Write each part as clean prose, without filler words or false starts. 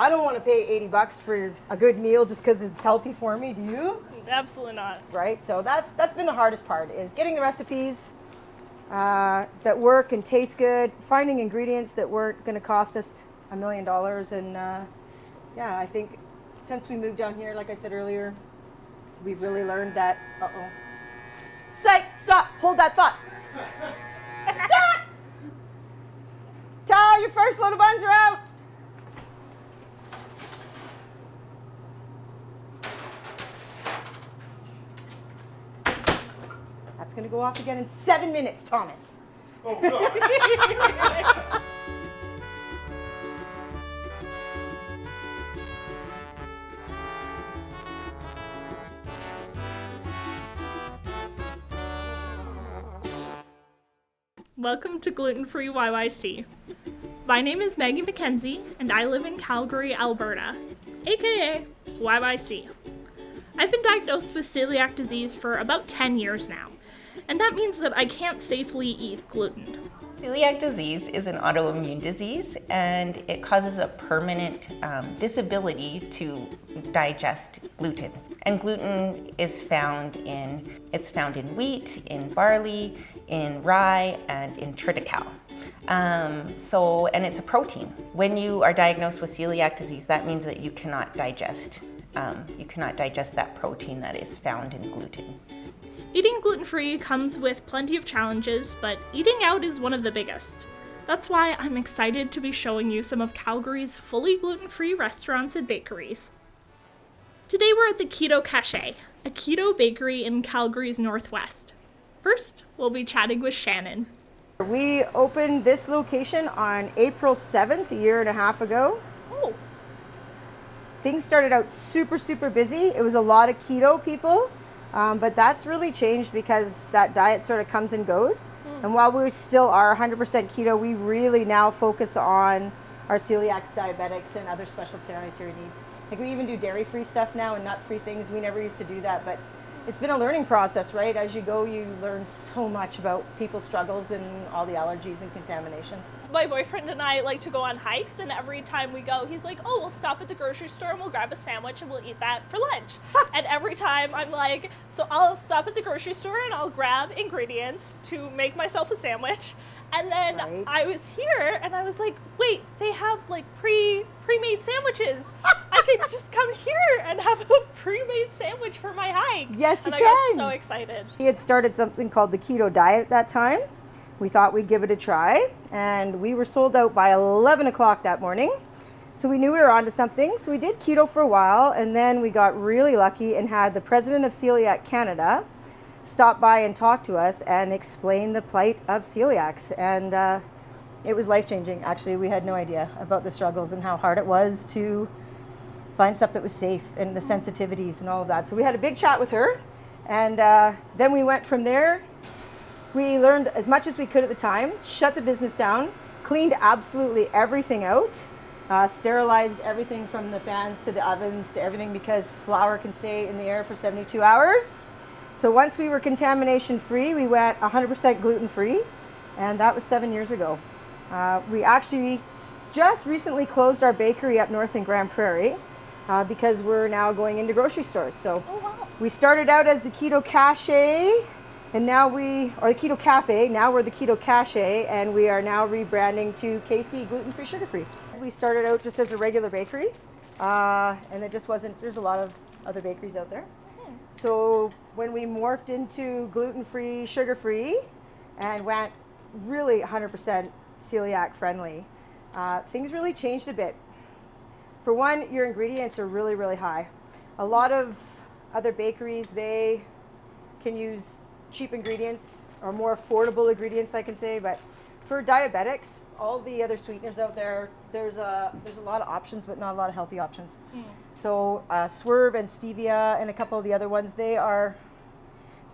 I don't want to pay $80 for a good meal just because it's healthy for me. Do you? Absolutely not. Right. So that's been the hardest part, is getting the recipes that work and taste good, finding ingredients that weren't going to cost us $1 million. And yeah, I think since we moved down here, like I said earlier, we've really learned that. Psych! Stop! Hold that thought. Tal, your first load of buns are out. That's going to go off again in 7 minutes, Thomas. Oh, gosh. Welcome to Gluten Free YYC. My name is Maggie McKenzie, and I live in Calgary, Alberta, aka YYC. I've been diagnosed with celiac disease for about 10 years now, and that means that I can't safely eat gluten. Celiac disease is an autoimmune disease, and it causes a permanent disability to digest gluten. And gluten is found in wheat, in barley, in rye, and in triticale. And it's a protein. When you are diagnosed with celiac disease, that means that you cannot digest that protein that is found in gluten. Eating gluten-free comes with plenty of challenges, but eating out is one of the biggest. That's why I'm excited to be showing you some of Calgary's fully gluten-free restaurants and bakeries. Today we're at the Keto Cache, a keto bakery in Calgary's northwest. First, we'll be chatting with Shannon. We opened this location on April 7th, a year and a half ago. Oh. Things started out super, super busy. It was a lot of keto people, but that's really changed because that diet sort of comes and goes. And while we still are 100% keto, we really now focus on our celiacs, diabetics, and other special dietary needs. Like, we even do dairy-free stuff now and nut-free things. We never used to do that, but it's been a learning process, right? As you go, you learn so much about people's struggles and all the allergies and contaminations. My boyfriend and I like to go on hikes, and every time we go, he's like, oh, we'll stop at the grocery store and we'll grab a sandwich and we'll eat that for lunch. And every time I'm like, so I'll stop at the grocery store and I'll grab ingredients to make myself a sandwich. And then Right. I was here and I was like, wait, they have like pre-made sandwiches. I can just come here and have a pre-made sandwich for my hike. Yes, you and can. I got so excited. We had started something called the Keto Diet at that time. We thought we'd give it a try, and we were sold out by 11 o'clock that morning. So we knew we were onto something. So we did keto for a while, and then we got really lucky and had the president of Celiac Canada stop by and talk to us and explain the plight of celiacs. And it was life-changing. Actually, we had no idea about the struggles and how hard it was to find stuff that was safe and the sensitivities and all of that. So we had a big chat with her, and then we went from there. We learned as much as we could at the time, shut the business down, cleaned absolutely everything out, sterilized everything from the fans to the ovens to everything, because flour can stay in the air for 72 hours. So once we were contamination free, we went 100% gluten free, and that was 7 years ago. We actually just recently closed our bakery up north in Grand Prairie because we're now going into grocery stores. So we started out as the Keto Cache, and now or the Keto Cafe, now we're the Keto Cache, and we are now rebranding to KC Gluten-Free, Sugar-Free. We started out just as a regular bakery, and it just wasn't, there's a lot of other bakeries out there. So when we morphed into gluten-free, sugar-free, and went really 100% celiac friendly, things really changed a bit. For one, your ingredients are really, really high. A lot of other bakeries, they can use cheap ingredients or more affordable ingredients, I can say, but for diabetics, all the other sweeteners out there, there's a lot of options, but not a lot of healthy options. So Swerve and Stevia and a couple of the other ones, they're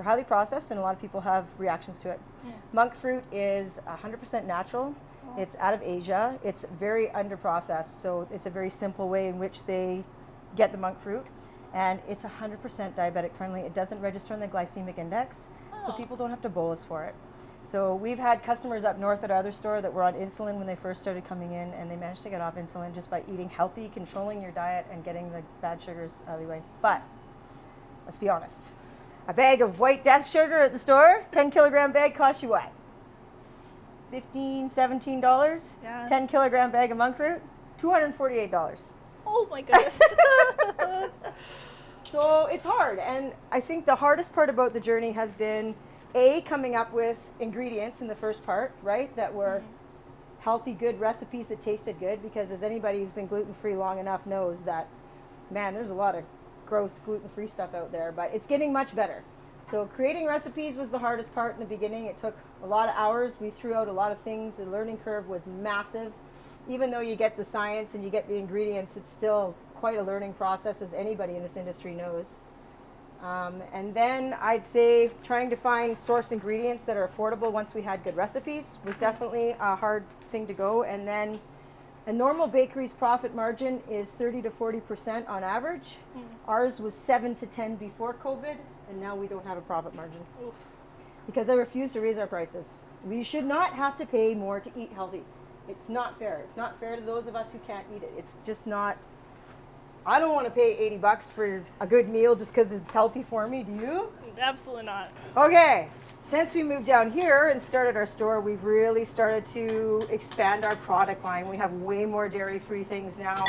highly processed, and a lot of people have reactions to it. Monk fruit is 100% natural. It's out of Asia. It's very under-processed, so it's a very simple way in which they get the monk fruit. And it's 100% diabetic friendly. It doesn't register on the glycemic index, so people don't have to bolus for it. So we've had customers up north at our other store that were on insulin when they first started coming in, and they managed to get off insulin just by eating healthy, controlling your diet, and getting the bad sugars out of the way. But let's be honest. A bag of white death sugar at the store, 10 kilogram bag, costs you what? $15, $17? Yeah. 10 kilogram bag of monk fruit, $248. Oh my goodness. So it's hard, and I think the hardest part about the journey has been coming up with ingredients in the first part, right, that were healthy, good recipes that tasted good, because as anybody who's been gluten-free long enough knows that, man, there's a lot of gross gluten-free stuff out there, but it's getting much better. So creating recipes was the hardest part in the beginning. It took a lot of hours. We threw out a lot of things. The learning curve was massive. Even though you get the science and you get the ingredients, it's still quite a learning process, as anybody in this industry knows. And then I'd say trying to find source ingredients that are affordable once we had good recipes was definitely a hard thing to go. And then a normal bakery's profit margin is 30 to 40% on average. Ours was 7 to 10 before COVID, and now we don't have a profit margin. Oof. Because I refuse to raise our prices. We should not have to pay more to eat healthy. It's not fair. It's not fair to those of us who can't eat it. It's just not. I don't want to pay $80 for a good meal just because it's healthy for me. Do you? Absolutely not. Okay. Since we moved down here and started our store, we've really started to expand our product line. We have way more dairy-free things now.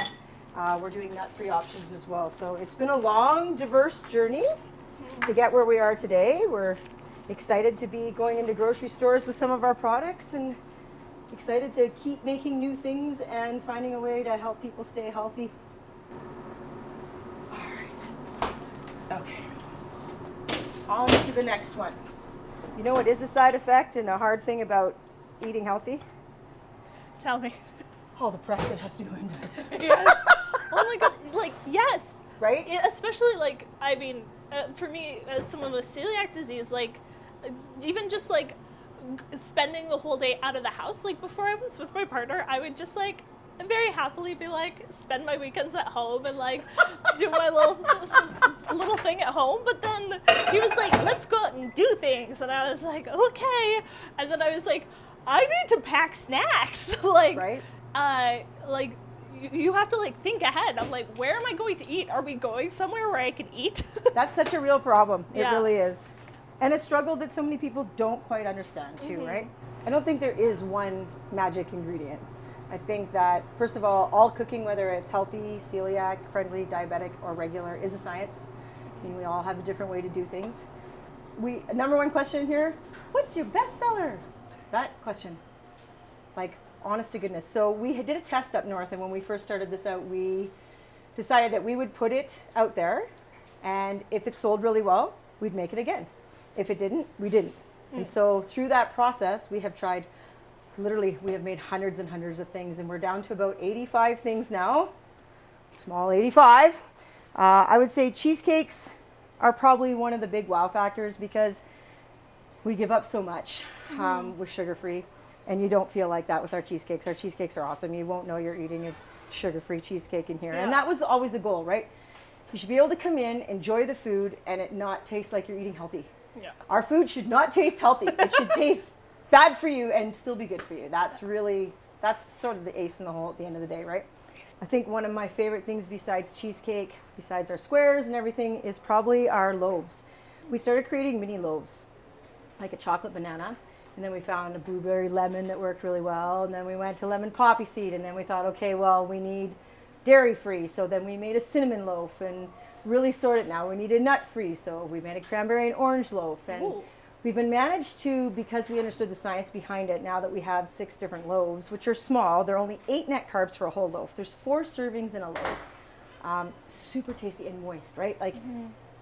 We're doing nut-free options as well. So it's been a long, diverse journey to get where we are today. We're excited to be going into grocery stores with some of our products, and excited to keep making new things and finding a way to help people stay healthy. All right. Okay. On to the next one. You know what is a side effect and a hard thing about eating healthy? Tell me. All the prep that has to go into it. Yes. Oh my god. Like, yes. Right? Yeah, especially, like, I mean, for me, as someone with celiac disease, like, even just, like, spending the whole day out of the house, like, before I was with my partner, I would just, like, very happily be like, spend my weekends at home and, like, do my little thing at home. But then he was like, let's go out and do things. And I was like, okay. And then I was like, I need to pack snacks. Like, Right? Like, you have to, like, think ahead. I'm like, where am I going to eat? Are we going somewhere where I can eat? That's such a real problem. It Yeah. really is. And a struggle that so many people don't quite understand too, right? I don't think there is one magic ingredient. I think that, first of all cooking, whether it's healthy, celiac, friendly, diabetic, or regular, is a science. I mean, we all have a different way to do things. Number one question here, what's your best seller? That question, like, honest to goodness. So we did a test up north, and when we first started this out, we decided that we would put it out there, and if it sold really well, we'd make it again. If it didn't, we didn't. And so through that process, we have tried, literally, we have made hundreds and hundreds of things, and we're down to about 85 things now. Small 85. I would say cheesecakes are probably one of the big wow factors, because we give up so much with sugar-free, and you don't feel like that with our cheesecakes. Our cheesecakes are awesome. You won't know you're eating a sugar-free cheesecake in here. Yeah. And that was always the goal, right? You should be able to come in, enjoy the food, and it not taste like you're eating healthy. Yeah. Our food should not taste healthy. It should taste bad for you and still be good for you. That's sort of the ace in the hole at the end of the day, right? I think one of my favorite things besides cheesecake, besides our squares and everything, is probably our loaves. We started creating mini loaves, like a chocolate banana, and then we found a blueberry lemon that worked really well, and then we went to lemon poppy seed, and then we thought, okay, well, we need dairy-free, so then we made a cinnamon loaf, and really sorted. Now we need a nut-free, so we made a cranberry and orange loaf. And Ooh. we've been managed to, because we understood the science behind it, now that we have 6 different loaves, which are small, they're only 8 net carbs for a whole loaf. There's 4 servings in a loaf. Super tasty and moist, right? Like,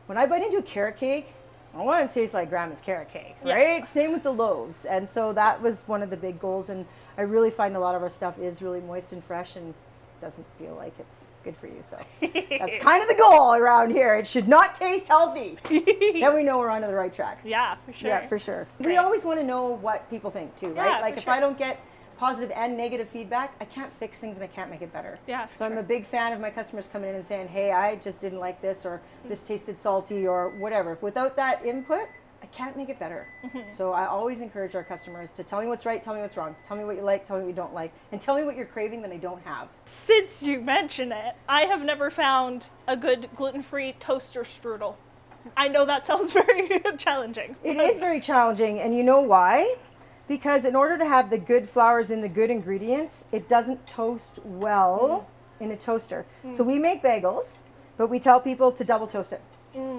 when I bite into a carrot cake, I want it to taste like grandma's carrot cake, right? Same with the loaves. And so that was one of the big goals, and I really find a lot of our stuff is really moist and fresh, and doesn't feel like it's good for you. So that's kind of the goal around here. It should not taste healthy. Then we know we're on the right track. Yeah, for sure. Yeah, for sure. Great. We always want to know what people think too, right? Yeah, Like for if sure. I don't get positive and negative feedback, I can't fix things and I can't make it better. Yeah, for So I'm sure. a big fan of my customers coming in and saying, hey, I just didn't like this, or this tasted salty, or whatever. Without that input, I can't make it better. So I always encourage our customers to tell me what's right, tell me what's wrong, tell me what you like, tell me what you don't like, and tell me what you're craving that I don't have. Since you mention it, I have never found a good gluten-free toaster strudel. I know that sounds very challenging. It is very challenging, and you know why? Because in order to have the good flours and the good ingredients, it doesn't toast well in a toaster. So we make bagels, but we tell people to double toast it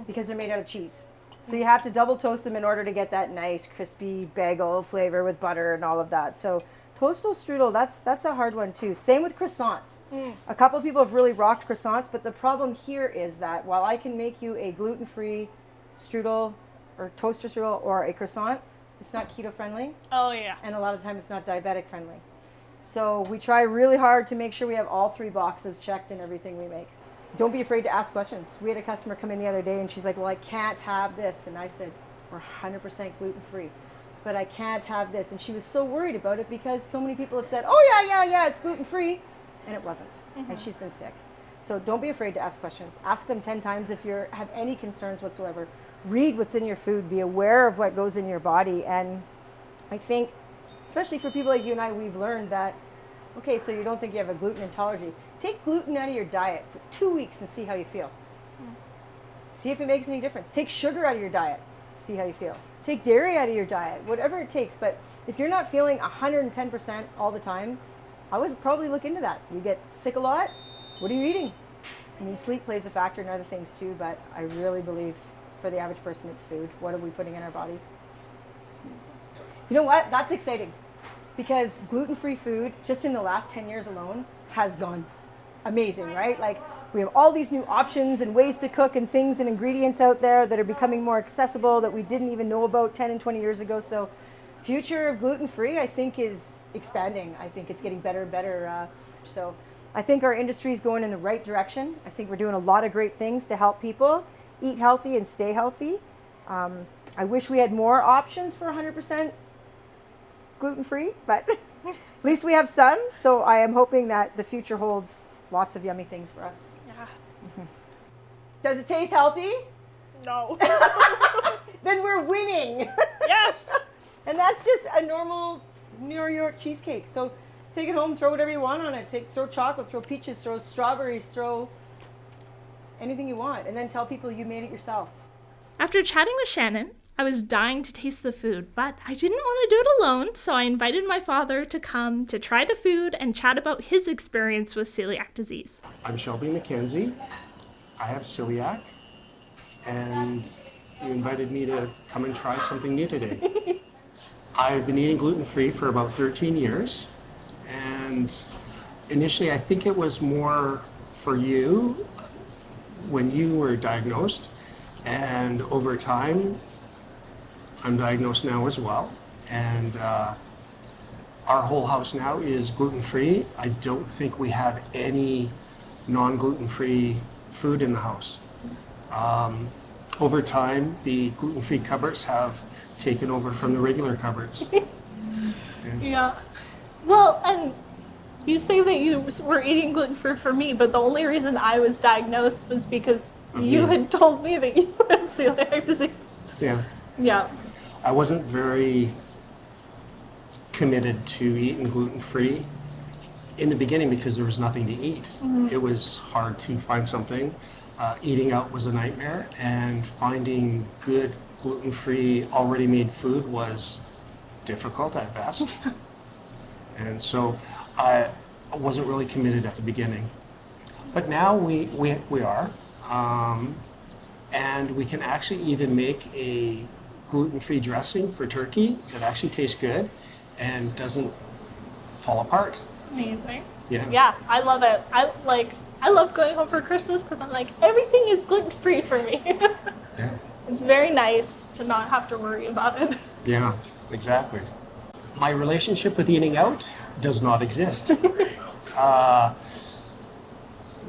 because they're made out of cheese. So you have to double toast them in order to get that nice crispy bagel flavor with butter and all of that. So toastal strudel, that's a hard one too. Same with croissants. A couple of people have really rocked croissants, but the problem here is that while I can make you a gluten-free strudel or toaster strudel or a croissant, it's not keto friendly, Oh yeah. and a lot of the time it's not diabetic friendly. So we try really hard to make sure we have all 3 boxes checked in everything we make. Don't be afraid to ask questions. We had a customer come in the other day and she's like, well, I can't have this. And I said, we're 100% gluten-free, but I can't have this. And she was so worried about it because so many people have said, oh yeah, it's gluten-free. And it wasn't. And she's been sick. So don't be afraid to ask questions. Ask them 10 times if you have any concerns whatsoever. Read what's in your food. Be aware of what goes in your body. And I think, especially for people like you and I, we've learned that, okay, so you don't think you have a gluten intolerance. Take gluten out of your diet for 2 weeks and see how you feel. See if it makes any difference. Take sugar out of your diet, see how you feel. Take dairy out of your diet, whatever it takes. But if you're not feeling 110% all the time, I would probably look into that. You get sick a lot, what are you eating? I mean, sleep plays a factor in other things too, but I really believe for the average person it's food. What are we putting in our bodies? You know what? That's exciting because gluten-free food, just in the last 10 years alone, has gone amazing, right? Like we have all these new options and ways to cook and things and ingredients out there that are becoming more accessible that we didn't even know about 10 and 20 years ago. So future of gluten-free, I think, is expanding. I think it's getting better and better. So I think our industry is going in the right direction. I think we're doing a lot of great things to help people eat healthy and stay healthy. I wish we had more options for 100% gluten-free, but at least we have some. So I am hoping that the future holds lots of yummy things for us. Yeah. Does it taste healthy? No. Then we're winning. Yes. And that's just a normal New York cheesecake. So take it home, throw whatever you want on it. Throw chocolate, throw peaches, throw strawberries, throw anything you want. And then tell people you made it yourself. After chatting with Shannon, I was dying to taste the food, but I didn't want to do it alone, so I invited my father to come to try the food and chat about his experience with celiac disease. I'm Shelby McKenzie. I have celiac, and you invited me to come and try something new today. I've been eating gluten-free for about 13 years, and initially I think it was more for you when you were diagnosed, and over time I'm diagnosed now as well, and our whole house now is gluten-free. I don't think we have any non-gluten-free food in the house. Over time, the gluten-free cupboards have taken over from the regular cupboards. Yeah. Well, and you say that you were eating gluten-free for me, but the only reason I was diagnosed was because you had told me that you had celiac disease. Yeah. Yeah. I wasn't very committed to eating gluten-free in the beginning because there was nothing to eat. It was hard to find something. Eating out was a nightmare, and finding good gluten-free, already made food was difficult at best. And so I wasn't really committed at the beginning. But now we are. And we can actually even make a gluten-free dressing for turkey that actually tastes good and doesn't fall apart. Amazing. Yeah. Yeah, I love it. I love going home for Christmas because I'm like, everything is gluten-free for me. Yeah. It's very nice to not have to worry about it. Yeah, exactly. My relationship with eating out does not exist.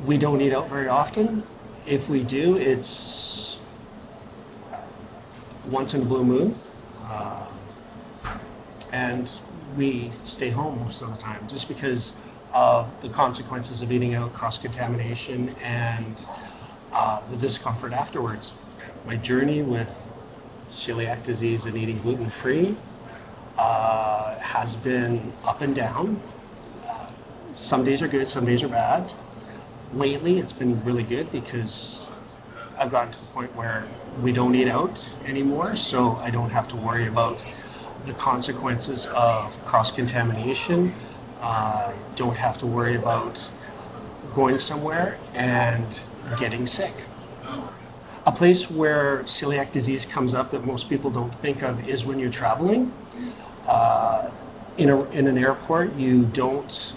We don't eat out very often. If we do, it's once in a blue moon. And we stay home most of the time just because of the consequences of eating out, cross-contamination, and the discomfort afterwards. My journey with celiac disease and eating gluten-free has been up and down. Some days are good, some days are bad. Lately, it's been really good because I've gotten to the point where we don't eat out anymore, so I don't have to worry about the consequences of cross-contamination. Don't have to worry about going somewhere and getting sick. A place where celiac disease comes up that most people don't think of is when you're traveling. In an airport, you don't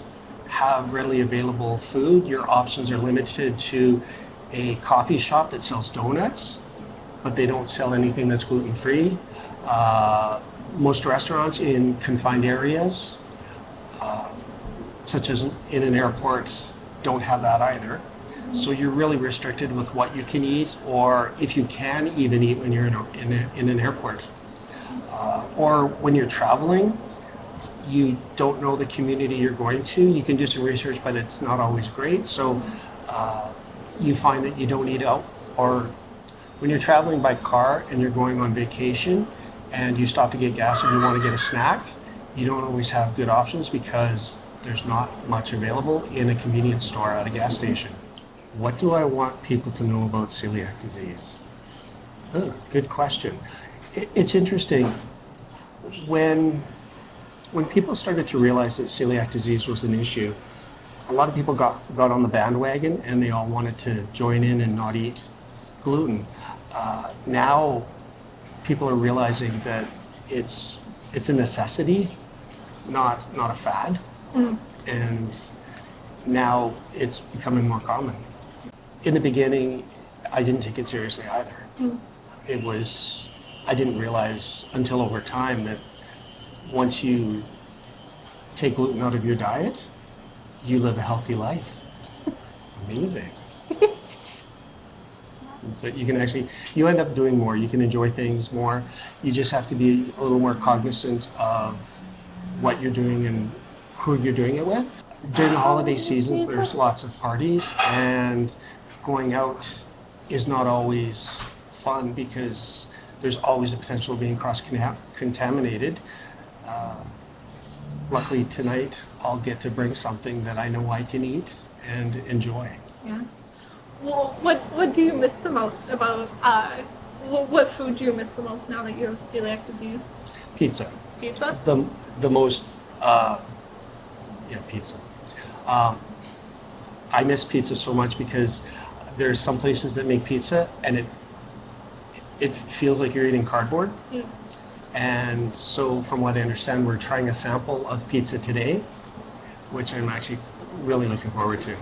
have readily available food. Your options are limited to a coffee shop that sells donuts, but they don't sell anything that's gluten-free. Most restaurants in confined areas, such as in an airport, don't have that either. So you're really restricted with what you can eat, or if you can even eat when you're in an airport. Or when you're traveling, you don't know the community you're going to. You can do some research, but it's not always great. So you find that you don't eat out. Or when you're traveling by car and you're going on vacation and you stop to get gas and you want to get a snack, you don't always have good options because there's not much available in a convenience store at a gas station. What do I want people to know about celiac disease? Good question. It's interesting. When people started to realize that celiac disease was an issue, a lot of people got on the bandwagon and they all wanted to join in and not eat gluten. Now people are realizing that it's a necessity, not a fad. And now it's becoming more common. In the beginning, I didn't take it seriously either. I didn't realize until over time that once you take gluten out of your diet, you live a healthy life. Amazing. And so you end up doing more. You can enjoy things more. You just have to be a little more cognizant of what you're doing and who you're doing it with. During the holiday seasons, there's lots of parties, and going out is not always fun because there's always the potential of being cross-contaminated. Luckily tonight, I'll get to bring something that I know I can eat and enjoy. Yeah. Well, what do you miss the most about, what food do you miss the most now that you have celiac disease? Pizza. Pizza? The most, pizza. I miss pizza so much because there's some places that make pizza and it feels like you're eating cardboard. And so from what I understand, we're trying a sample of pizza today, which I'm actually really looking forward to.